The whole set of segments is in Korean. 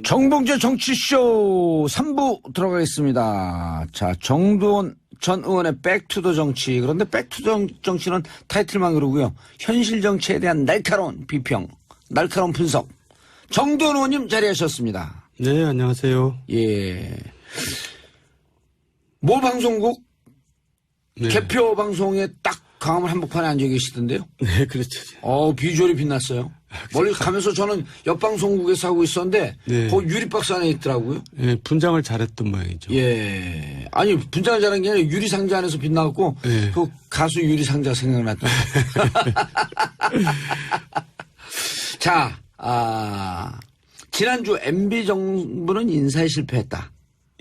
정봉재 정치쇼 3부 들어가겠습니다. 자, 정두원 전 의원의 백투더 정치. 그런데 백투더 정치는 타이틀만 그러고요. 현실 정치에 대한 날카로운 비평, 날카로운 분석. 정두원 의원님 자리하셨습니다. 네, 안녕하세요. 예. 모 방송국 네. 개표 방송에 딱 광화문 한복판에 앉아 계시던데요. 네, 그렇죠. 비주얼이 빛났어요. 멀리 가면서 저는 옆방송국에서 하고 있었는데, 네. 그 유리박스 안에 있더라고요. 네, 분장을 잘했던 모양이죠. 예. 아니, 분장을 잘한 게 아니라 유리상자 안에서 빛나갖고, 네. 그 가수 유리상자 생각났다. 자, 지난주 MB 정부는 인사에 실패했다.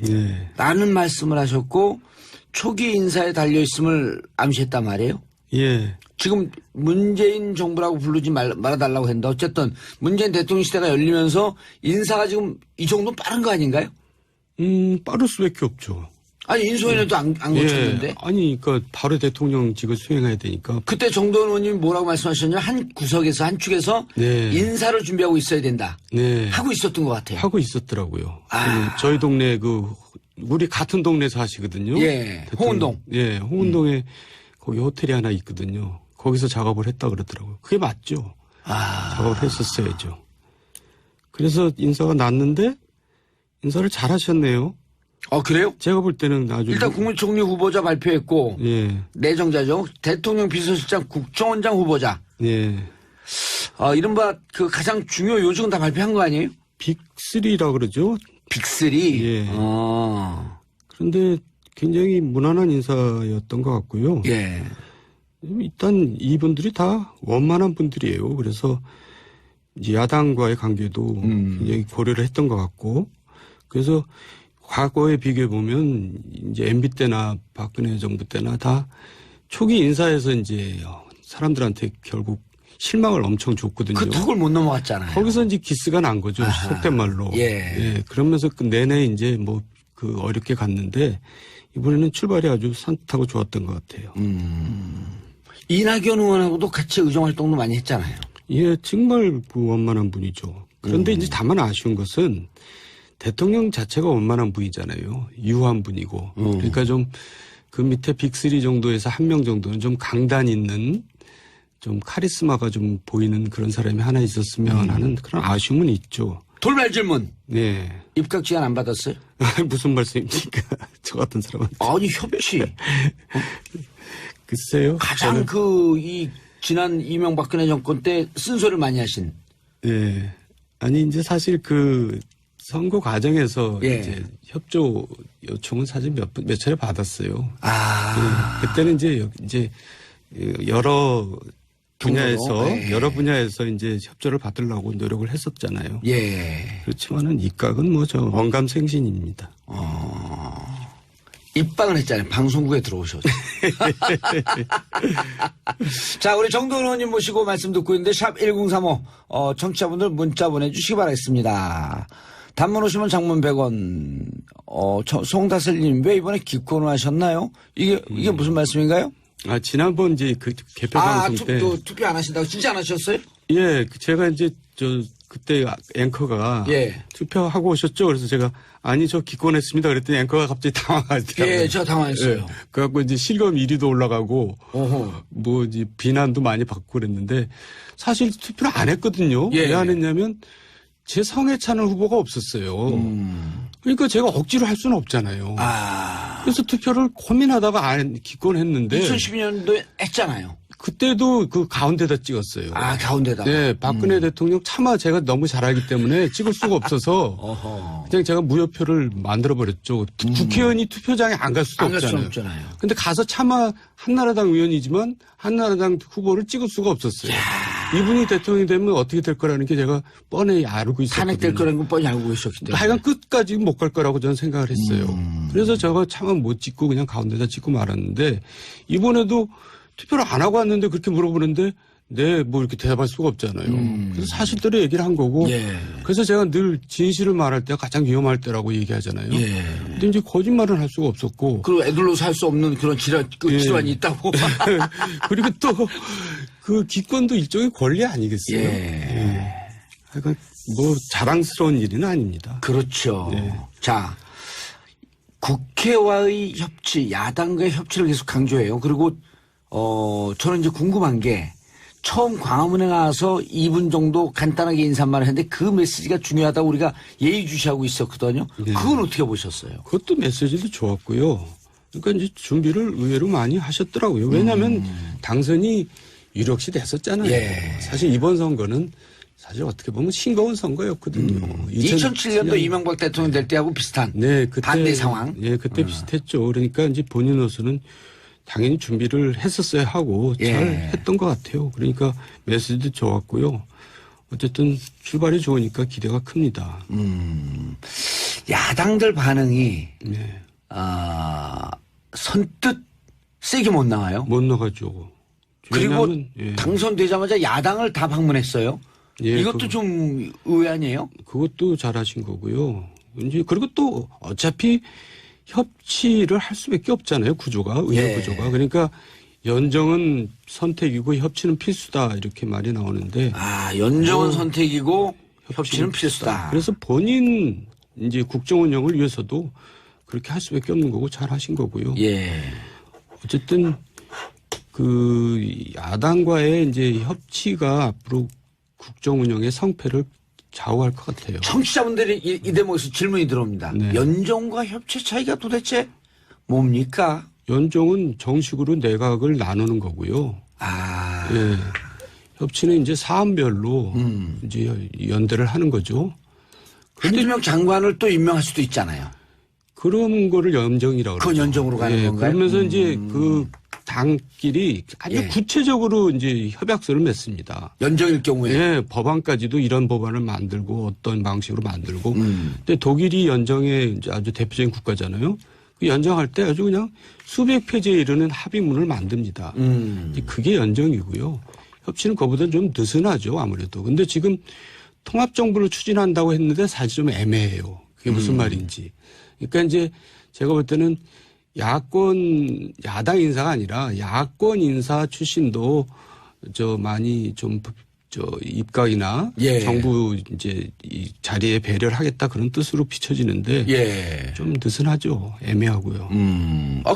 예. 라는 말씀을 하셨고, 초기 인사에 달려있음을 암시했단 말이에요. 예. 지금 문재인 정부라고 부르지 말아달라고 했는데 어쨌든 문재인 대통령 시대가 열리면서 인사가 지금 이 정도는 빠른 거 아닌가요? 빠를 수밖에 없죠. 아니 인수위원회도 안 거쳤는데. 예. 아니, 그러니까 바로 대통령직을 수행해야 되니까. 그때 정도원 의원님이 뭐라고 말씀하셨냐? 한 구석에서 한 축에서 네. 인사를 준비하고 있어야 된다. 네. 하고 있었던 것 같아요. 하고 있었더라고요. 저희 동네 우리 같은 동네 사시거든요. 예. 홍은동. 예. 홍은동에 거기 호텔이 하나 있거든요. 거기서 작업을 했다 그러더라고요. 그게 맞죠. 작업을 했었어야죠. 그래서 인사가 났는데 인사를 잘 하셨네요. 그래요? 제가 볼 때는 아주. 일단 국무총리 후보자 발표했고. 예. 내정자죠. 대통령 비서실장 국정원장 후보자. 예. 이른바 그 가장 중요 요직은 다 발표한 거 아니에요? 빅3라 그러죠. 빅3? 예. 그런데 굉장히 무난한 인사였던 것 같고요. 예. 일단 이분들이 다 원만한 분들이에요. 그래서 이제 야당과의 관계도 굉장히 고려를 했던 것 같고, 그래서 과거에 비교해 보면 이제 MB 때나 박근혜 정부 때나 다 초기 인사에서 이제 사람들한테 결국 실망을 엄청 줬거든요. 그 턱을 못 넘어갔잖아요. 거기서 이제 기스가 난 거죠. 속된 말로. 예. 그러면서 그 내내 이제 어렵게 갔는데 이번에는 출발이 아주 산뜻하고 좋았던 것 같아요. 이낙연 의원하고도 같이 의정 활동도 많이 했잖아요. 예, 정말 원만한 분이죠. 그런데 이제 다만 아쉬운 것은 대통령 자체가 원만한 분이잖아요. 유한 분이고. 그러니까 좀 그 밑에 빅3 정도에서 한 명 정도는 좀 강단 있는 좀 카리스마가 좀 보이는 그런 사람이 하나 있었으면 하는 그런 아쉬움은 있죠. 돌발 질문. 네. 입각 지원 안 받았어요? 무슨 말씀입니까? 저 같은 사람한테. 아니, 협치. 글쎄요. 가장 지난 이명박근혜 정권 때 쓴소리를 많이 하신. 네. 아니, 이제 사실 선거 과정에서 예. 이제 협조 요청은 사실 몇 차례 받았어요. 네. 그때는 이제 여러 분야에서 이제 협조를 받으려고 노력을 했었잖아요. 예. 그렇지만은 입각은 언감생신입니다. 입방을 했잖아요. 방송국에 들어오셔서. 자, 우리 정도원 의원님 모시고 말씀 듣고 있는데 샵 1035 청취자분들 문자 보내주시기 바라겠습니다. 단문 오시면 장문 100원. 송다슬님 왜 이번에 기권을 하셨나요? 이게 무슨 말씀인가요? 지난번 이제 개표 방송 때. 투표 안 하신다고 진짜 안 하셨어요? 예, 제가 이제 그때 앵커가 예. 투표하고 오셨죠? 그래서 제가 아니 저 기권했습니다. 그랬더니 앵커가 갑자기 당황하더라고요. 예, 제가 당황했어요. 예, 그래갖고 이제 실검 1위도 올라가고 이제 비난도 많이 받고 그랬는데 사실 투표를 안 했거든요. 예. 왜 안 했냐면 제 성에 차는 후보가 없었어요. 그러니까 제가 억지로 할 수는 없잖아요. 그래서 투표를 고민하다가 기권했는데 2012년도에 했잖아요. 그때도 가운데다 찍었어요. 가운데다. 네, 박근혜 대통령 차마 제가 너무 잘하기 때문에 찍을 수가 없어서 그냥 제가 무효표를 만들어버렸죠. 국회의원이 투표장에 안 갈 수도 없잖아요. 근데 가서 차마 한나라당 의원이지만 한나라당 후보를 찍을 수가 없었어요. 이분이 대통령이 되면 어떻게 될 거라는 게 제가 뻔히 알고 있었거든요. 탄핵될 거라는 건 뻔히 알고 계셨기 때문에. 하여간 끝까지 못 갈 거라고 저는 생각을 했어요. 그래서 제가 차마 못 찍고 그냥 가운데다 찍고 말았는데 이번에도 투표를 안 하고 왔는데 그렇게 물어보는데 이렇게 대답할 수가 없잖아요. 그래서 사실대로 얘기를 한 거고. 예. 그래서 제가 늘 진실을 말할 때가 가장 위험할 때라고 얘기하잖아요. 예. 근데 이제 거짓말은 할 수가 없었고. 그리고 애들로서 할 수 없는 그런 질환이 있다고. 그리고 또 기권도 일종의 권리 아니겠어요. 예. 그러니까 뭐 자랑스러운 일은 아닙니다. 그렇죠. 네. 자, 국회와의 협치, 야당과의 협치를 계속 강조해요. 그리고 저는 이제 궁금한 게 처음 광화문에 나와서 2분 정도 간단하게 인사말을 했는데 그 메시지가 중요하다고 우리가 예의주시하고 있었거든요. 네. 그건 어떻게 보셨어요? 그것도 메시지도 좋았고요. 그러니까 이제 준비를 의외로 많이 하셨더라고요. 왜냐하면 당선이 유력시 됐었잖아요. 예. 사실 이번 선거는 사실 어떻게 보면 싱거운 선거였거든요. 2007년도 이명박 대통령 될 때하고 비슷한 네, 그때, 반대 상황. 예, 그때 비슷했죠. 그러니까 이제 본인으로서는 당연히 준비를 했었어야 하고 예. 잘 했던 것 같아요. 그러니까 메시지도 좋았고요. 어쨌든 출발이 좋으니까 기대가 큽니다. 야당들 반응이 네. 선뜻 세게 못 나와요. 못 나가죠. 그리고 왜냐하면, 예. 당선되자마자 야당을 다 방문했어요. 예, 이것도 좀 의외 아니에요? 그것도 잘하신 거고요. 이제 그리고 또 어차피 협치를 할 수밖에 없잖아요. 구조가 의회 예. 구조가. 그러니까 연정은 선택이고 협치는 필수다 이렇게 말이 나오는데 연정은 선택이고 협치는 필수다. 그래서 본인 이제 국정 운영을 위해서도 그렇게 할 수밖에 없는 거고 잘하신 거고요. 예. 어쨌든 그 야당과의 이제 협치가 앞으로 국정 운영의 성패를 좌우할 것 같아요. 청취자분들이 이 대목에서 질문이 들어옵니다. 네. 연정과 협치 차이가 도대체 뭡니까? 연정은 정식으로 내각을 나누는 거고요. 예. 협치는 이제 사안별로 이제 연대를 하는 거죠. 한두 명 장관을 또 임명할 수도 있잖아요. 그런 거를 연정이라고 그건 그러죠. 연정으로 가는 예, 건가요? 그러면서 이제 그 당끼리 아주 예. 구체적으로 이제 협약서를 맺습니다. 연정일 경우에. 예, 법안까지도 이런 법안을 만들고 어떤 방식으로 만들고. 근데 독일이 연정의 이제 아주 대표적인 국가잖아요. 그 연정할 때 아주 그냥 수백 페이지에 이르는 합의문을 만듭니다. 그게 연정이고요. 협치는 그보다 좀 느슨하죠, 아무래도. 근데 지금 통합정부를 추진한다고 했는데 사실 좀 애매해요. 그게 무슨 말인지. 그러니까 이제 제가 볼 때는 야당 인사가 아니라 야권 인사 출신도 많이 입각이나 예. 정부 이제 이 자리에 배려를 하겠다 그런 뜻으로 비춰지는데 예. 좀 느슨하죠. 애매하고요.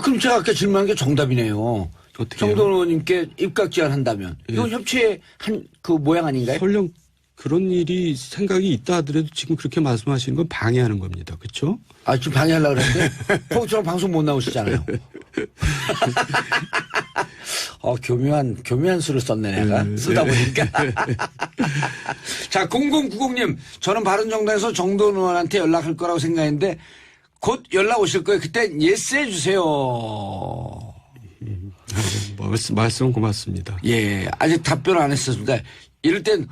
그럼 제가 아까 질문한 게 정답이네요. 어떻게 정돈 의원님께 입각 제안한다면 이건 협치의 한 그 모양 아닌가요? 설령 그런 일이 생각이 있다 하더라도 지금 그렇게 말씀하시는 건 방해하는 겁니다. 그렇죠? 지금 방해하려고 그랬는데 포항처럼 방송 못 나오시잖아요. 교묘한 수를 썼네 내가 쓰다 보니까. 자 0090님 저는 바른정당에서 정돈 의원한테 연락할 거라고 생각했는데 곧 연락 오실 거예요. 그때 예스 해주세요. 말씀 고맙습니다. 예, 아직 답변 안 했었습니다. 이럴 땐,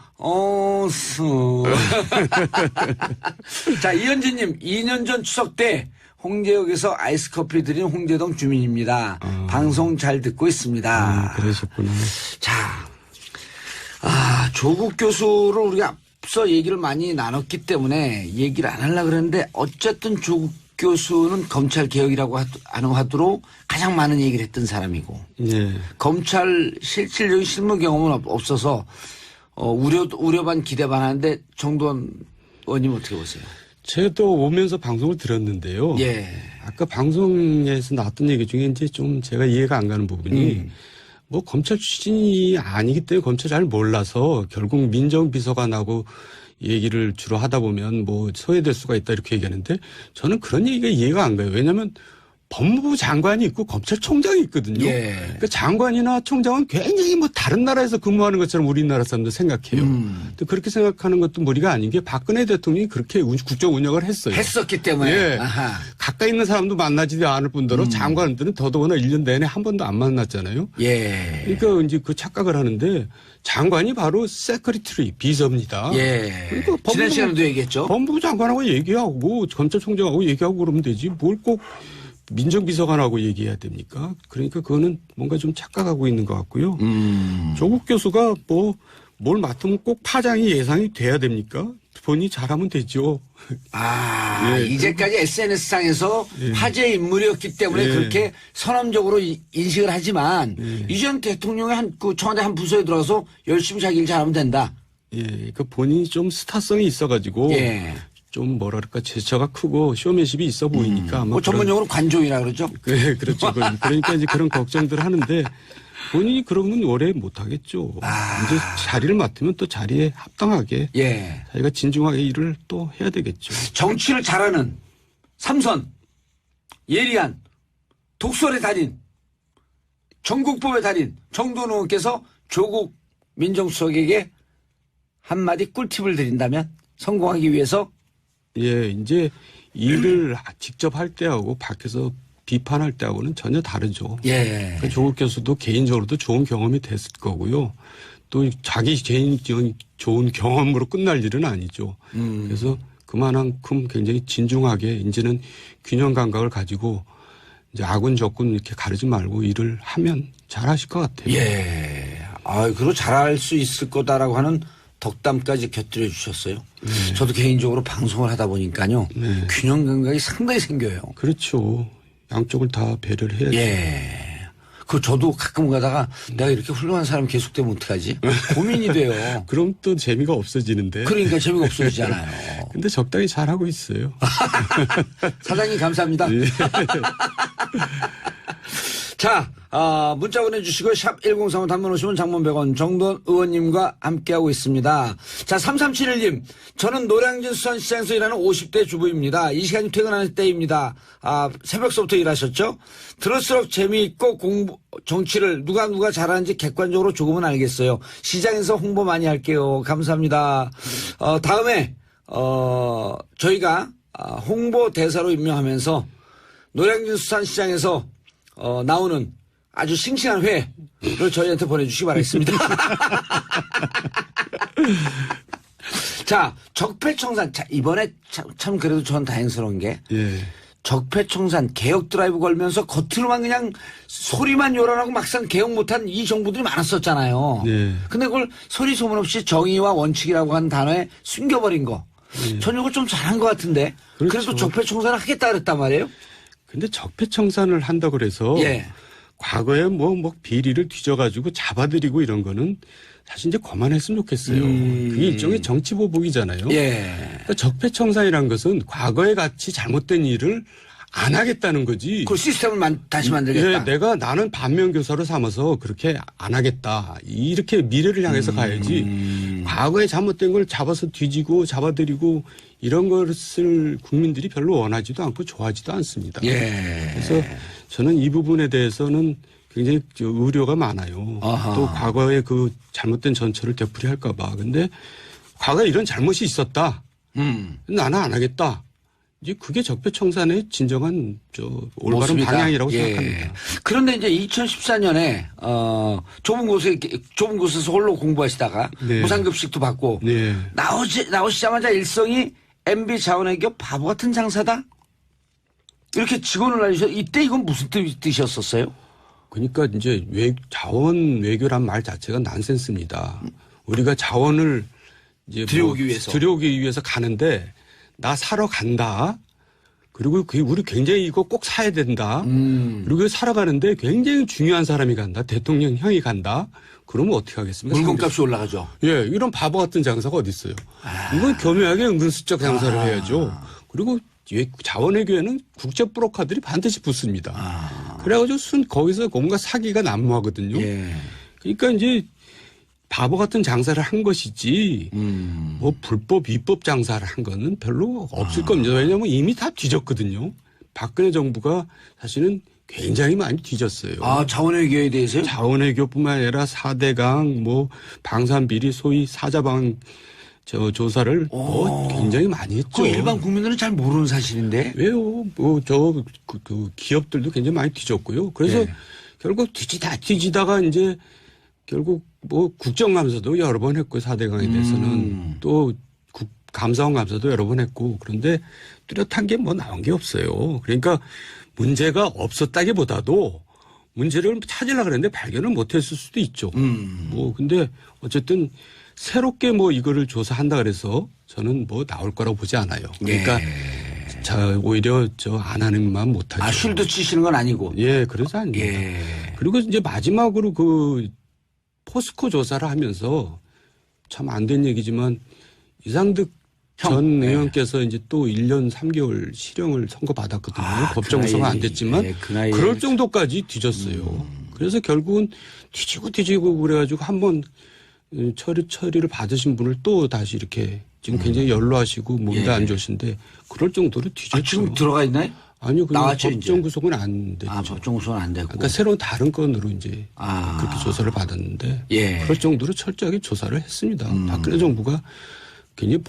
자, 이현진님, 2년 전 추석 때 홍제역에서 아이스 커피 드린 홍제동 주민입니다. 방송 잘 듣고 있습니다. 그러셨구나. 자, 조국 교수를 우리가 앞서 얘기를 많이 나눴기 때문에 얘기를 안 하려고 그랬는데 어쨌든 조국 교수는 검찰 개혁이라고 하도록 가장 많은 얘기를 했던 사람이고 네. 검찰 실질적인 실무 경험은 없어서 우려 반 기대 반 하는데 정도원 의원님 어떻게 보세요? 저도 오면서 방송을 들었는데요. 예. 아까 방송에서 나왔던 얘기 중에 이제 좀 제가 이해가 안 가는 부분이 뭐 검찰 출신이 아니기 때문에 검찰 잘 몰라서 결국 민정비서관하고 얘기를 주로 하다 보면 뭐 소외될 수가 있다 이렇게 얘기하는데 저는 그런 얘기가 이해가 안 가요. 왜냐하면 법무부 장관이 있고 검찰총장이 있거든요. 예. 그러니까 장관이나 총장은 굉장히 뭐 다른 나라에서 근무하는 것처럼 우리나라 사람들 생각해요. 근데 그렇게 생각하는 것도 무리가 아닌 게 박근혜 대통령이 그렇게 국정 운영을 했어요. 했었기 때문에. 예. 아하. 가까이 있는 사람도 만나지도 않을 뿐더러 장관들은 더더구나 1년 내내 한 번도 안 만났잖아요. 예. 그러니까 이제 그 착각을 하는데 장관이 바로 세크리터리 비서입니다. 예. 그러니까 지난 시간에도 얘기했죠. 법무부 장관하고 얘기하고 검찰총장하고 얘기하고 그러면 되지 뭘 꼭 민정비서관하고 얘기해야 됩니까? 그러니까 그거는 뭔가 좀 착각하고 있는 것 같고요. 조국 교수가 뭘 맡으면 꼭 파장이 예상이 돼야 됩니까? 본인이 잘하면 되죠. 예. 이제까지 SNS상에서 화제 인물이었기 때문에 예. 그렇게 선언적으로 인식을 하지만 이전 대통령의 청와대 한 부서에 들어가서 열심히 자기 일 잘하면 된다. 예, 그 본인이 좀 스타성이 있어가지고 예. 좀 뭐랄까 제처가 크고 쇼맨십이 있어 보이니까 아마 뭐 전문용어로 관종이라 그러죠. 네, 그렇죠. 그러니까 이제 그런 걱정들 하는데 본인이 그러면 오래 못 하겠죠. 이제 자리를 맡으면 또 자리에 합당하게 예. 자기가 진중하게 일을 또 해야 되겠죠. 정치를 잘하는 삼선, 예리한, 독설의 달인, 전국법의 달인 정도원 의원께서 조국 민정수석에게 한마디 꿀팁을 드린다면 성공하기 위해서 예, 이제 일을 직접 할 때하고 밖에서 비판할 때하고는 전혀 다르죠. 예. 그러니까 조국 교수도 개인적으로도 좋은 경험이 됐을 거고요. 또 자기 개인 좋은 경험으로 끝날 일은 아니죠. 그래서 그만큼 굉장히 진중하게 이제는 균형 감각을 가지고 이제 아군 적군 이렇게 가르지 말고 일을 하면 잘하실 것 같아요. 예. 그리고 잘할 수 있을 거다라고 하는 덕담까지 곁들여 주셨어요. 저도 개인적으로 방송을 하다 보니까요. 균형 감각이 상당히 생겨요. 그렇죠. 양쪽을 다 배려를 해야죠. 예. 저도 가끔 가다가 내가 이렇게 훌륭한 사람이 계속되면 어떡하지? 고민이 돼요. 그럼 또 재미가 없어지는데. 그러니까 재미가 없어지잖아요. 근데 적당히 잘하고 있어요. 사장님 감사합니다. 예. 자, 문자 보내주시고 샵 1035 단문 50원 장문 100원 정도원 의원님과 함께하고 있습니다. 자, 3371님. 저는 노량진 수산시장에서 일하는 50대 주부입니다. 이 시간이 퇴근하는 때입니다. 새벽서부터 일하셨죠? 들을수록 재미있고 정치를 누가 잘하는지 객관적으로 조금은 알겠어요. 시장에서 홍보 많이 할게요. 감사합니다. 다음에 저희가 홍보 대사로 임명하면서 노량진 수산시장에서 나오는 아주 싱싱한 회를 저희한테 보내주시기 바라겠습니다. 자, 적폐청산. 자, 이번에 참 그래도 전 다행스러운 게. 예. 적폐청산 개혁 드라이브 걸면서 겉으로만 그냥 소리만 요란하고 막상 개혁 못한 이 정부들이 많았었잖아요. 네. 근데 그걸 소리 소문 없이 정의와 원칙이라고 하는 단어에 숨겨버린 거. 전 이거 좀 잘한 것 같은데. 그렇죠. 그래도 적폐청산을 하겠다 그랬단 말이에요. 근데 적폐청산을 한다 그래서 예. 과거에 뭐 비리를 뒤져가지고 잡아들이고 이런 거는 사실 이제 그만했으면 좋겠어요. 그게 일종의 정치 보복이잖아요. 예. 그러니까 적폐청산이라는 것은 과거에 같이 잘못된 일을 안 하겠다는 거지. 그 시스템을 다시 만들겠다. 예, 나는 반면교사로 삼아서 그렇게 안 하겠다. 이렇게 미래를 향해서 가야지. 과거에 잘못된 걸 잡아서 뒤지고 잡아들이고 이런 것을 국민들이 별로 원하지도 않고 좋아하지도 않습니다. 예. 그래서 저는 이 부분에 대해서는 굉장히 우려가 많아요. 아하. 또 과거에 그 잘못된 전철을 되풀이할까 봐. 근데 과거에 이런 잘못이 있었다. 나는 안 하겠다. 이제 그게 적폐청산의 진정한 올바른 모습이다. 방향이라고 예. 생각합니다. 그런데 이제 2014년에 좁은 곳에서 홀로 공부하시다가 네. 무상급식도 받고 네. 나오시자마자 일성이 MB 자원외교 바보 같은 장사다? 이렇게 직원을 알리셔. 이때 이건 무슨 뜻이었었어요? 그러니까 이제 자원 외교란 말 자체가 난센스입니다. 우리가 자원을 이제 들여오기 위해서 가는데 나 사러 간다. 그리고 우리 굉장히 이거 꼭 사야 된다. 그리고 살아가는데 굉장히 중요한 사람이 간다. 대통령형이 간다. 그러면 어떻게 하겠습니까? 물건값이 올라가죠. 예, 이런 바보 같은 장사가 어디 있어요? 이건 교묘하게 은근슬쩍 장사를 해야죠. 그리고 자원외교에는 국제 브로커들이 반드시 붙습니다. 그래가지고 거기서 뭔가 사기가 난무하거든요. 예. 그러니까 이제 바보 같은 장사를 한 것이지 뭐 불법 위법 장사를 한 거는 별로 없을 겁니다. 왜냐하면 이미 다 뒤졌거든요. 박근혜 정부가 사실은 굉장히 많이 뒤졌어요. 자원외교에 대해서요? 자원외교뿐만 아니라 4대강 뭐 방산비리 소위 사자방 조사를 굉장히 많이 했죠. 그 일반 국민들은 잘 모르는 사실인데. 왜요? 그 기업들도 굉장히 많이 뒤졌고요. 그래서 네. 결국 뒤지다가 이제 결국 뭐 국정감사도 여러 번 했고 4대강에 대해서는 또 감사원 감사도 여러 번 했고 그런데 뚜렷한 게 뭐 나온 게 없어요. 그러니까 문제가 없었다기보다도 문제를 찾으려고 그랬는데 발견을 못했을 수도 있죠. 뭐 근데 어쨌든 새롭게 뭐 이거를 조사한다 그래서 저는 뭐 나올 거라고 보지 않아요. 그러니까 오히려 안 하는만 못하죠. 쉴드 치시는 건 아니고. 예, 그러지 않습니다. 그리고 이제 마지막으로 그 포스코 조사를 하면서 참 안 된 얘기지만 이상득 전 의원께서 이제 또 1년 3개월 실형을 선고받았거든요. 법정 구속은 안 됐지만 그럴 정도까지 뒤졌어요. 그래서 결국은 뒤지고 그래가지고 한번 처리를 받으신 분을 또 다시 이렇게 지금 굉장히 연로하시고 몸도 안 좋으신데 그럴 정도로 뒤졌죠. 지금 들어가 있나요? 아니요. 나왔죠, 법정 구속은 안 됐죠. 법정 구속은 안 되고. 그러니까 새로운 다른 건으로 이제 그렇게 조사를 받았는데 그럴 정도로 철저하게 조사를 했습니다. 박근혜 정부가 굉장히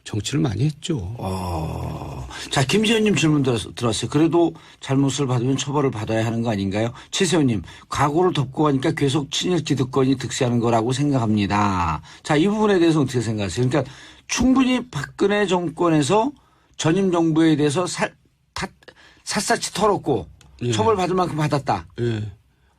정치를 많이 했죠. 자, 김세현님 질문 들었어요. 그래도 잘못을 받으면 처벌을 받아야 하는 거 아닌가요? 최세현님, 과거를 덮고 가니까 계속 친일 기득권이 득세하는 거라고 생각합니다. 자, 이 부분에 대해서 어떻게 생각하세요? 그러니까 충분히 박근혜 정권에서 전임 정부에 대해서 샅샅이 털었고 처벌받을 만큼 받았다. 예.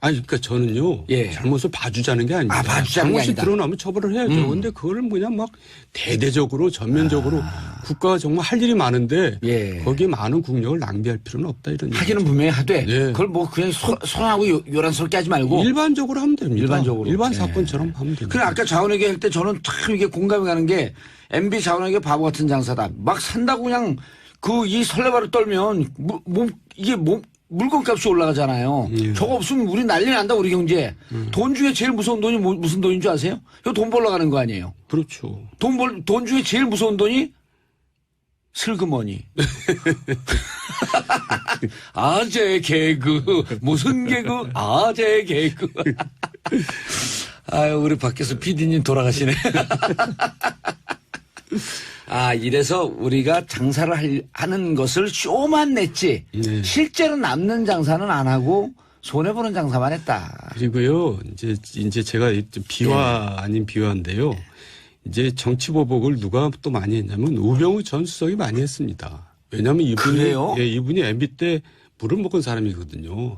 아니, 그러니까 저는요. 잘못을 봐주자는 게 아니에요. 잘못이 드러나면 처벌을 해야죠. 그런데 그걸 그냥 막 대대적으로 전면적으로 국가가 정말 할 일이 많은데 거기에 많은 국력을 낭비할 필요는 없다 이런. 하기는 분명히 하되 그걸 뭐 그냥 손하고 요란스럽게 하지 말고 일반적으로 하면 됩니다. 일반적으로. 일반 사건처럼 하면 됩니다. 그래 아까 자원회계 할 때 저는 참 이게 공감이 가는 게 MB 자원회계 바보 같은 장사다. 막 산다고 그냥 이 설레발을 떨면 물건값이 올라가잖아요. 저거 없으면 우리 난리 난다 우리 경제. 돈 중에 제일 무서운 돈이 무슨 돈인 줄 아세요? 이거 돈 벌러 가는 거 아니에요. 그렇죠. 돈 중에 제일 무서운 돈이 슬그머니. 아재 개그 무슨 개그 아재 개그. 아유 우리 밖에서 PD님 돌아가시네. 이래서 우리가 장사를 하는 것을 쇼만 냈지 실제로 남는 장사는 안 하고 손해보는 장사만 했다. 그리고요 이제 제가 비화 아닌 비화인데요. 이제 정치보복을 누가 또 많이 했냐면 우병우 전 수석이 많이 했습니다. 왜냐하면 이분이 MB 때 물을 먹은 사람이거든요.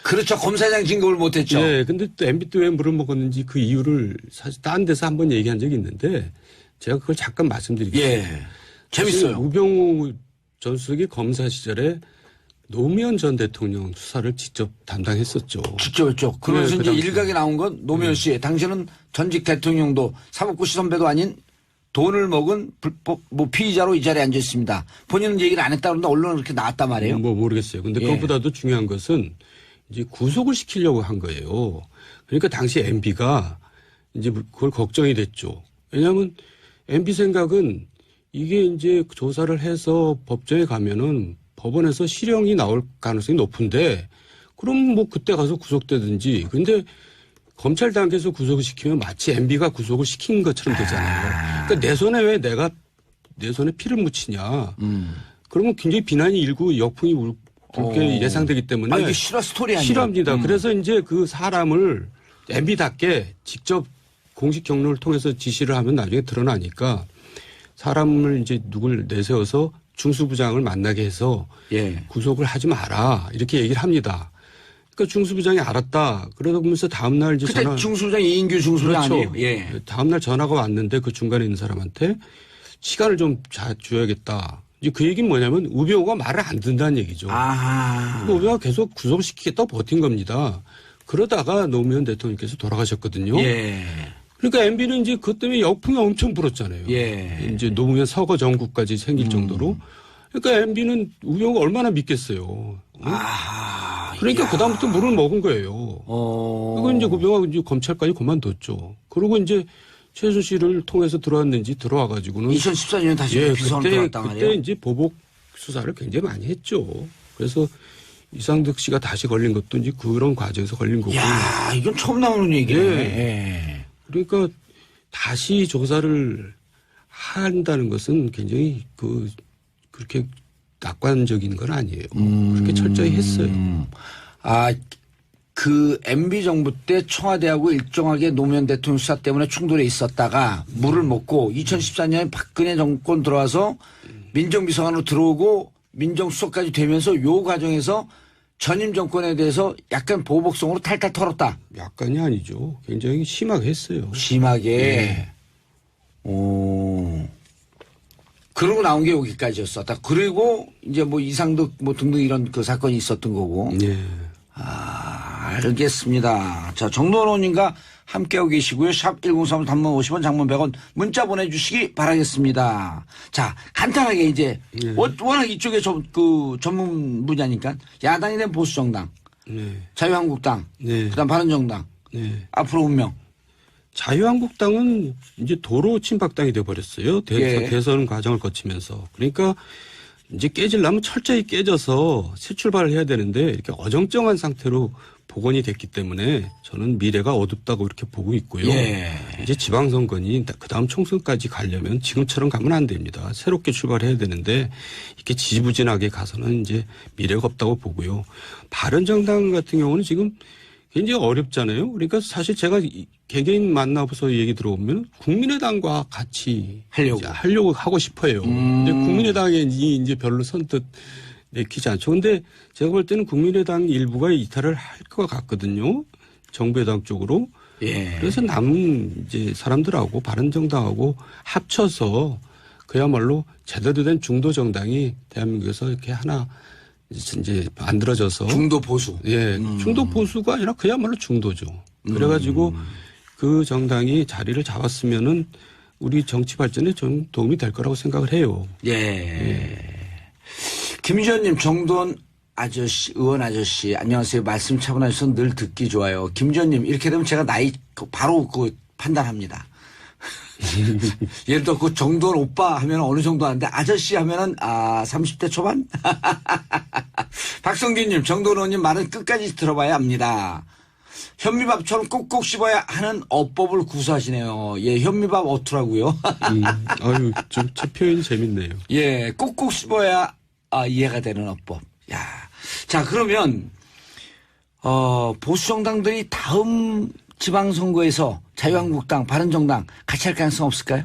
그렇죠. 검사장 진급을 못했죠. 근데 또 MB 때 왜 물을 먹었는지 그 이유를 사실 다른 데서 한번 얘기한 적이 있는데 제가 그걸 잠깐 말씀드리겠습니다. 재밌어요. 우병우 전 수석이 검사 시절에 노무현 전 대통령 수사를 직접 담당했었죠. 직접 했죠. 그러면서 이제 일각에 나온 건 노무현 씨, 당신은 전직 대통령도 사법고시 선배도 아닌 돈을 먹은 불법 피의자로 이 자리에 앉아 있습니다. 본인은 얘기를 안 했다 그러는데 언론은 그렇게 나왔단 말이에요. 모르겠어요. 근데 그것보다도 중요한 것은 이제 구속을 시키려고 한 거예요. 그러니까 당시 MB가 이제 그걸 걱정이 됐죠. 왜냐하면 MB 생각은 이게 이제 조사를 해서 법정에 가면은 법원에서 실형이 나올 가능성이 높은데 그럼 뭐 그때 가서 구속되든지 근데 검찰 단계에서 구속을 시키면 마치 MB가 구속을 시킨 것처럼 되잖아요. 그러니까 내 손에 왜 내가 내 손에 피를 묻히냐. 그러면 굉장히 비난이 일고 역풍이 불게 예상되기 때문에. 이게 실화 스토리 아니에요? 실화입니다. 그래서 이제 그 사람을 MB답게 직접 공식 경로를 통해서 지시를 하면 나중에 드러나니까 사람을 이제 누굴 내세워서 중수부장을 만나게 해서 구속을 하지 마라 이렇게 얘기를 합니다. 그러니까 중수부장이 알았다. 그러다 보면서 다음날 이제 그때 중수부장이 이인규 중수부장 그렇죠. 아니에요? 다음날 전화가 왔는데 그 중간에 있는 사람한테 시간을 좀 줘야겠다. 이제 그 얘기는 뭐냐면 우병우가 말을 안 듣는다는 얘기죠. 그러니까 우병우가 계속 구속시키겠다고 버틴 겁니다. 그러다가 노무현 대통령께서 돌아가셨거든요. 그러니까 MB는 이제 그것 때문에 역풍이 엄청 불었잖아요. 이제 노무현 서거 정국까지 생길 정도로. 그러니까 MB는 우병우가 얼마나 믿겠어요. 그러니까 그다음부터 물을 먹은 거예요. 그리고 이제 우병우가 이제 검찰까지 그만뒀죠. 그리고 이제 최순실을 통해서 들어왔는지 들어와가지고는 2014년에 다시 비서관으로 들어왔단 말이에요. 그때 이제 보복 수사를 굉장히 많이 했죠. 그래서 이상득 씨가 다시 걸린 것도 이제 그런 과정에서 걸린 거고. 야, 이건 처음 나오는 얘기네. 그러니까 다시 조사를 한다는 것은 굉장히 그렇게 낙관적인 건 아니에요. 그렇게 철저히 했어요. 그 MB 정부 때 청와대하고 일정하게 노무현 대통령 수사 때문에 충돌이 있었다가 물을 먹고 2014년에 박근혜 정권 들어와서 민정비서관으로 들어오고 민정수석까지 되면서 요 과정에서 전임 정권에 대해서 약간 보복성으로 탈탈 털었다. 약간이 아니죠. 굉장히 심하게 했어요. 심하게. 그러고 나온 게 여기까지였었다. 그리고 이제 뭐 이상득 뭐 등등 이런 그 사건이 있었던 거고. 알겠습니다. 자, 정도원님과 함께하고 계시고요. 샵 1035 단문 50원 장문 100원 문자 보내주시기 바라겠습니다. 자, 간단하게 이제 워낙 이쪽에 그 전문 분야니까 야당이 된 보수정당, 자유한국당, 그다음 바른정당, 앞으로 운명. 자유한국당은 이제 도로 친박당이 돼버렸어요. 대선 과정을 거치면서. 그러니까 이제 깨지려면 철저히 깨져서 새 출발을 해야 되는데 이렇게 어정쩡한 상태로 복원이 됐기 때문에 저는 미래가 어둡다고 이렇게 보고 있고요. 이제 지방선거니 그다음 총선까지 가려면 지금처럼 가면 안 됩니다. 새롭게 출발해야 되는데 이렇게 지지부진하게 가서는 이제 미래가 없다고 보고요. 바른정당 같은 경우는 지금 굉장히 어렵잖아요. 그러니까 사실 제가 개개인 만나서 얘기 들어보면 국민의당과 같이 하려고 하고 싶어요. 근데 국민의당이 이제 별로 선뜻 내키지 않죠. 근데 제가 볼 때는 국민의당 일부가 이탈을 할 것 같거든요. 정부여당 쪽으로. 그래서 남은 이제 사람들하고 바른정당하고 합쳐서 그야말로 제대로 된 중도 정당이 대한민국에서 이렇게 하나 이제 만들어져서 중도 보수. 중도 보수가 아니라 그야말로 중도죠. 그래가지고 그 정당이 자리를 잡았으면은 우리 정치 발전에 좀 도움이 될 거라고 생각을 해요. 김지현님, 정돈 아저씨, 의원 아저씨, 안녕하세요. 말씀 차분하셔서 늘 듣기 좋아요. 김지현님, 이렇게 되면 제가 나이 바로 판단합니다. 예를 들어 그 정돈 오빠 하면 어느 정도 하는데 아저씨 하면은 30대 초반? 박성균님, 정돈 의원님 말은 끝까지 들어봐야 합니다. 현미밥처럼 꼭꼭 씹어야 하는 어법을 구사하시네요. 현미밥 어투라고요. 아유, 좀 제 표현이 재밌네요. 꼭꼭 씹어야 이해가 되는 어법. 자, 그러면 보수 정당들이 다음 지방선거에서 자유한국당, 바른정당 같이 할 가능성 없을까요?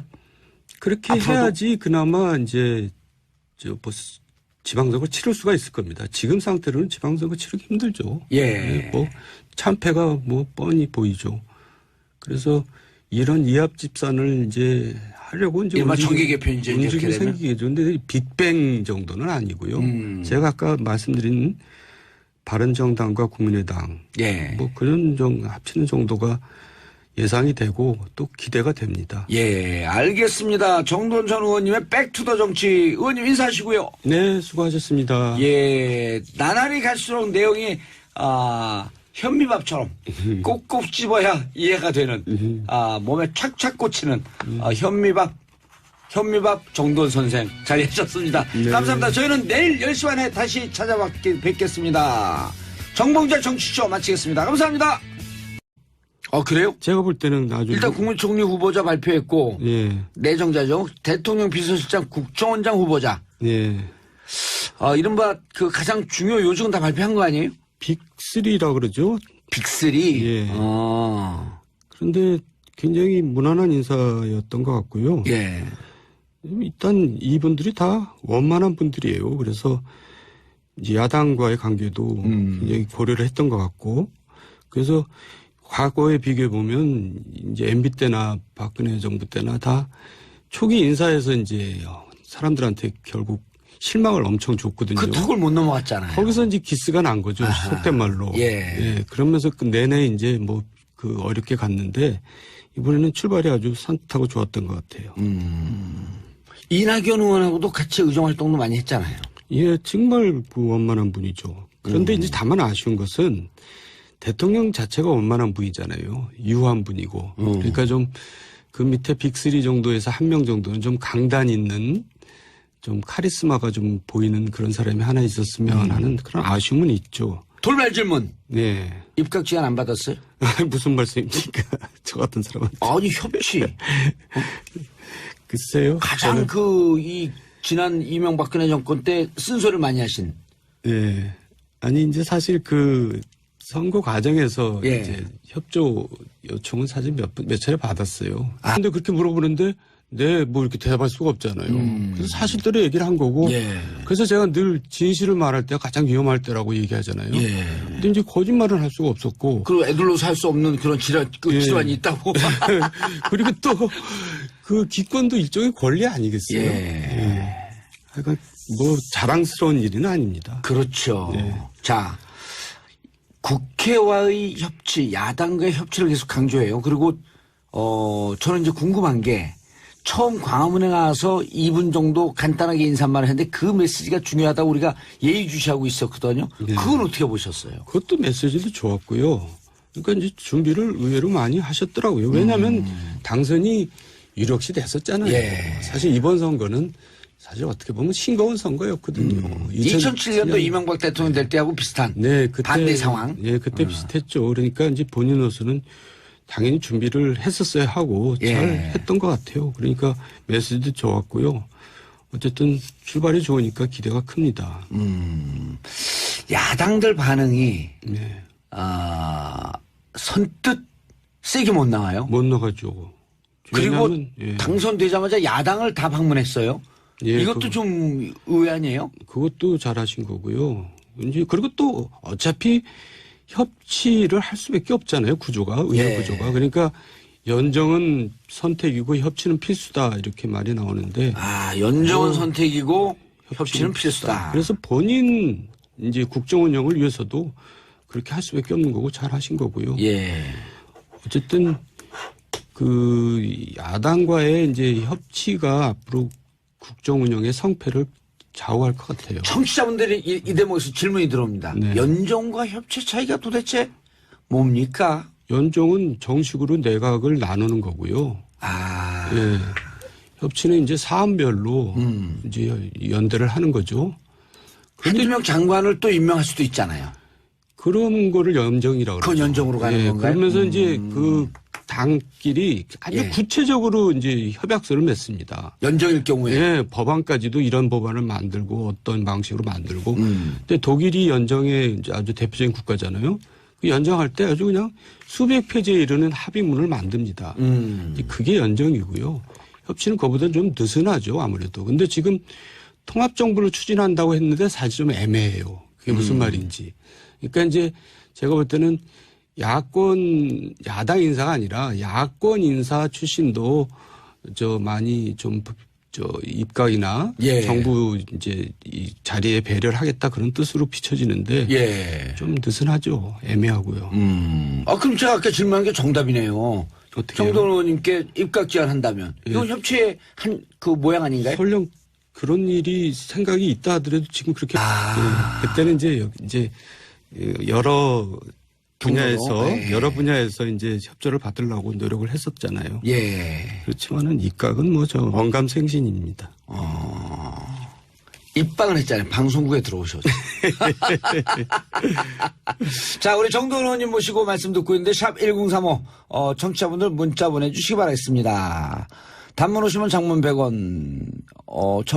그렇게 앞으로도? 해야지 그나마 이제 지방선거 치를 수가 있을 겁니다. 지금 상태로는 지방선거 치르기 힘들죠. 참패가 뻔히 보이죠. 그래서 이런 이합집산을 이제 하려고 이제 정계 개편 이제 움직임이 생기겠죠. 근데 빅뱅 정도는 아니고요. 제가 아까 말씀드린 바른정당과 국민의당 그런 합치는 정도가 예상이 되고 또 기대가 됩니다. 알겠습니다. 정돈 전 의원님의 백투더 정치 의원님 인사하시고요. 네, 수고하셨습니다. 나날이 갈수록 내용이 현미밥처럼 꼭꼭 씹어야 이해가 되는 몸에 착착 꽂히는 현미밥 정돈 선생 잘하셨습니다. 감사합니다. 저희는 내일 10시 반에 다시 찾아뵙겠습니다. 정봉재 정치쇼 마치겠습니다. 감사합니다. 그래요? 제가 볼 때는 나중에 일단 국무총리 후보자 발표했고 내정자죠. 대통령 비서실장 국정원장 후보자. 이른바 그 가장 중요 요직은 다 발표한 거 아니에요? 빅3라 그러죠. 빅3? 그런데 굉장히 무난한 인사였던 것 같고요. 일단 이분들이 다 원만한 분들이에요. 그래서 이제 야당과의 관계도 굉장히 고려를 했던 것 같고, 그래서 과거에 비교해 보면 이제 MB 때나 박근혜 정부 때나 다 초기 인사에서 이제 사람들한테 결국 실망을 엄청 줬거든요. 그 턱을 못 넘어갔잖아요. 거기서 이제 기스가 난 거죠. 속된 말로. 그러면서 그 내내 이제 어렵게 갔는데 이번에는 출발이 아주 산뜻하고 좋았던 것 같아요. 이낙연 의원하고도 같이 의정 활동도 많이 했잖아요. 정말 원만한 분이죠. 그런데 이제 다만 아쉬운 것은 대통령 자체가 원만한 분이잖아요. 유한 분이고. 그러니까 좀 그 밑에 빅3 정도에서 한 명 정도는 좀 강단 있는 좀 카리스마가 좀 보이는 그런 사람이 하나 있었으면 하는 그런 아쉬움은 있죠. 돌발 질문. 입각 제안 안 받았어요? 무슨 말씀입니까? 저 같은 사람한테. 아니, 협치. 글쎄요. 가장 지난 이명박근혜 정권 때 쓴소리를 많이 하신. 아니, 이제 사실 선거 과정에서 이제 협조 요청은 사실 몇 차례 받았어요. 근데 그렇게 물어보는데 이렇게 대답할 수가 없잖아요. 그래서 사실대로 얘기를 한 거고. 그래서 제가 늘 진실을 말할 때가 가장 위험할 때라고 얘기하잖아요. 근데 이제 거짓말은 할 수가 없었고. 그리고 애들로 살 수 없는 그런 질환이 있다고. 그리고 또 그 기권도 일종의 권리 아니겠어요? 그러니까 자랑스러운 일은 아닙니다. 그렇죠. 자, 국회와의 협치, 야당과의 협치를 계속 강조해요. 그리고 저는 이제 궁금한 게 처음 광화문에 나와서 2분 정도 간단하게 인사말을 했는데 그 메시지가 중요하다고 우리가 예의주시하고 있었거든요. 네. 그건 어떻게 보셨어요? 그것도 메시지도 좋았고요. 그러니까 이제 준비를 의외로 많이 하셨더라고요. 왜냐하면 당선이 유력시 됐었잖아요. 예. 사실 이번 선거는 사실 어떻게 보면 싱거운 선거였거든요. 2007년도 이명박 대통령 될 때하고 비슷한 네, 그때, 반대 상황. 예, 그때 비슷했죠. 그러니까 이제 본인으로서는 당연히 준비를 했었어야 하고 잘 예. 했던 것 같아요. 그러니까 메시지도 좋았고요. 어쨌든 출발이 좋으니까 기대가 큽니다. 야당들 반응이 네. 선뜻 세게 못 나와요. 못 나가죠. 그리고 왜냐하면, 예. 당선되자마자 야당을 다 방문했어요. 예, 이것도 좀 의외 아니에요? 그것도 잘하신 거고요. 이제 그리고 또 어차피 협치를 할 수밖에 없잖아요. 구조가 의회 예. 구조가. 그러니까 연정은 선택이고 협치는 필수다 이렇게 말이 나오는데 연정은 선택이고 협치는 필수다. 그래서 본인 이제 국정 운영을 위해서도 그렇게 할 수밖에 없는 거고 잘 하신 거고요. 예. 어쨌든 그 야당과의 이제 협치가 앞으로 국정 운영의 성패를 좌우할 것 같아요. 청취자분들이 이 대목에서 질문이 들어옵니다. 네. 연정과 협치 차이가 도대체 뭡니까? 연정은 정식으로 내각을 나누는 거고요. 예. 협치는 이제 사안별로 이제 연대를 하는 거죠. 한두 명 장관을 또 임명할 수도 있잖아요. 그런 거를 연정이라고 그건 그러죠. 연정으로 가는 예, 건가요? 그러면서 이제 그 당끼리 아주 예. 구체적으로 이제 협약서를 맺습니다. 연정일 경우에. 예, 법안까지도 이런 법안을 만들고 어떤 방식으로 만들고. 근데 독일이 연정의 이제 아주 대표적인 국가잖아요. 그 연정할 때 아주 그냥 수백 페이지에 이르는 합의문을 만듭니다. 이제 그게 연정이고요. 협치는 그보다 좀 느슨하죠, 아무래도. 근데 지금 통합정부를 추진한다고 했는데 사실 좀 애매해요. 그게 무슨 말인지. 그러니까 이제 제가 볼 때는 야당 인사가 아니라 야권 인사 출신도 많이 좀 입각이나 예. 정부 이제 이 자리에 배려를 하겠다 그런 뜻으로 비춰지는데 예. 좀 느슨하죠. 애매하고요. 그럼 제가 아까 질문한 게 정답이네요. 어떻게요? 정돈 의원님께 입각 제안한다면 이건 협치의 한 그 모양 아닌가요? 설령 그런 일이 생각이 있다 하더라도 지금 그렇게 그때는 이제 여러 분야에서 분야로, 네. 여러 분야에서 이제 협조를 받으려고 노력을 했었잖아요. 예. 그렇지만은 입각은 언감생신입니다. 입방을 했잖아요. 방송국에 들어오셔서. 자, 우리 정돈 의원님 모시고 말씀 듣고 있는데 샵 1035 청취자분들 문자 보내주시기 바라겠습니다. 단문 오시면 장문 100원.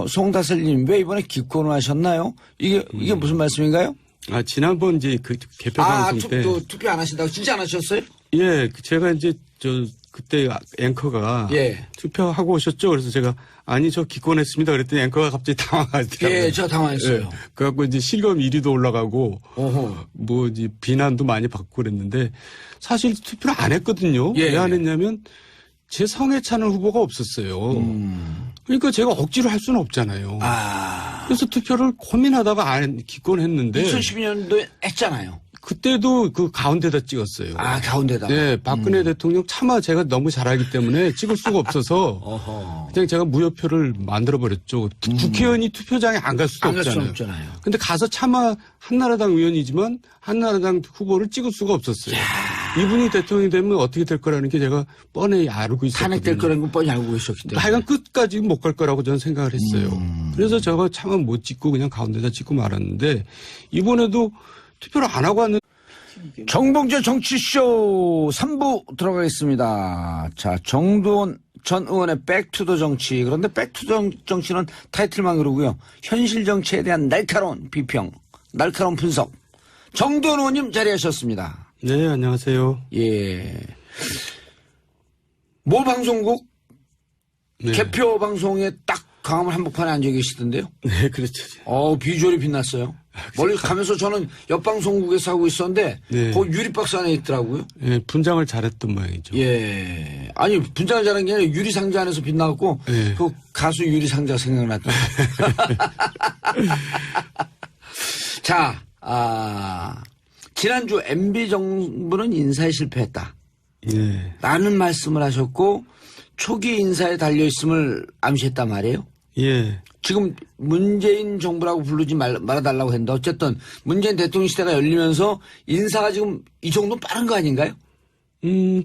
송다슬님 왜 이번에 기권을 하셨나요? 이게 무슨 말씀인가요? 지난번 이제 그 개표 방송 때. 투표 안 하신다고 진짜 안 하셨어요? 예, 제가 이제 그때 앵커가 예. 투표하고 오셨죠? 그래서 제가 아니 저 기권했습니다. 그랬더니 앵커가 갑자기 당황하더라고요. 예, 저 당황했어요. 예, 그래갖고 이제 실검 1위도 올라가고 어허. 뭐 이제 비난도 많이 받고 그랬는데 사실 투표를 안 했거든요. 예. 왜 안 했냐면 제 성에 차는 후보가 없었어요. 그러니까 제가 억지로 할 수는 없잖아요. 그래서 투표를 고민하다가 기권했는데 2012년도에 했잖아요. 그때도 그 가운데다 찍었어요. 가운데다. 네, 박근혜 대통령 차마 제가 너무 잘 알기 때문에 찍을 수가 없어서 어허. 그냥 제가 무효표를 만들어 버렸죠. 국회의원이 투표장에 안 갈 수도 안 갈 수는 없잖아요. 없잖아요. 근데 가서 차마 한나라당 의원이지만 한나라당 후보를 찍을 수가 없었어요. 이분이 대통령이 되면 어떻게 될 거라는 게 제가 뻔히 알고 있었거든요. 탄핵될 거라는 건 뻔히 알고 계셨기 때문에. 하여간 끝까지 못 갈 거라고 저는 생각을 했어요. 그래서 제가 차마 못 찍고 그냥 가운데다 찍고 말았는데 이번에도 투표를 안 하고 왔는데 정봉재 정치쇼 3부 들어가겠습니다. 자, 정두원 전 의원의 백투더 정치. 그런데 백투더 정치는 타이틀만 그러고요. 현실 정치에 대한 날카로운 비평, 날카로운 분석. 정두원 의원님 자리하셨습니다. 네, 안녕하세요. 예. 모 방송국 네. 개표 방송에 딱 광화문 한복판에 앉아 계시던데요. 네, 그렇죠. 비주얼이 빛났어요. 멀리 가면서 저는 옆방송국에서 하고 있었는데 네. 그 유리박스 안에 있더라고요. 예, 분장을 잘했던 모양이죠. 예. 아니, 분장을 잘한 게 아니라 유리상자 안에서 빛나갖고 예. 그 가수 유리상자 생각났다. 자, 지난주 MB 정부는 인사에 실패했다. 예. 라는 말씀을 하셨고 초기 인사에 달려있음을 암시했단 말이에요. 예. 지금 문재인 정부라고 부르지 말아달라고 했는데 어쨌든 문재인 대통령 시대가 열리면서 인사가 지금 이 정도 빠른 거 아닌가요?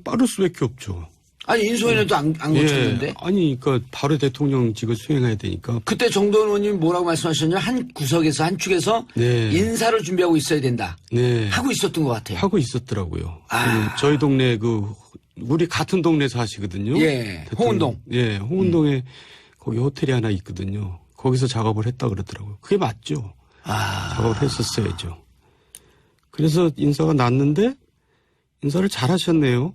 빠를 수밖에 없죠. 아니 인수위원회도 안 거쳤는데. 예. 아니, 그러니까 바로 대통령직을 수행해야 되니까. 그때 정도원 의원님이 뭐라고 말씀하셨냐면 한 구석에서 한 축에서 네. 인사를 준비하고 있어야 된다. 네. 하고 있었던 것 같아요. 하고 있었더라고요. 아. 저희 동네 우리 같은 동네 사시거든요. 예. 홍은동. 예. 홍은동에 거기 호텔이 하나 있거든요. 거기서 작업을 했다 그러더라고요. 그게 맞죠. 작업을 했었어야죠. 그래서 인사가 났는데 인사를 잘 하셨네요.